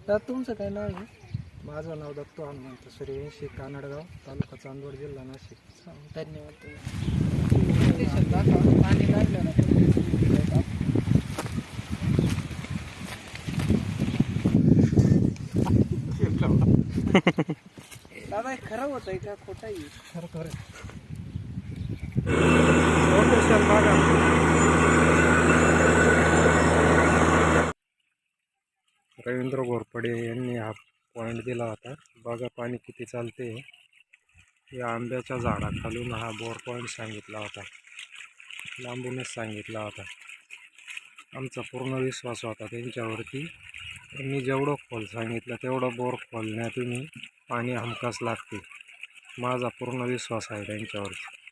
तर तुमचं काय नाव आहे? माझं नाव दत्तू हनुमंत सूर्यवंशी, कानडगाव, तालुका चांदवड, जिल्हा नाशिक. धन्यवाद. तुम्ही पाणी लागलं ना दादा खरं होत आहे का खोटं आहे? खरं खरं रवींद्र घोरपडे यांनी हा पॉईंट दिला होता. बघा पाणी किती चालते. या आंब्याच्या झाडाखालून हा बोर पॉईंट सांगितला होता, लांबूनच सांगितला होता. आमचा पूर्ण विश्वास होता त्यांच्यावरती. त्यांनी जेवढं खोल सांगितलं तेवढं बोर खोलण्यातून पाणी हमखास लागते. माझा पूर्ण विश्वास आहे त्यांच्यावरती.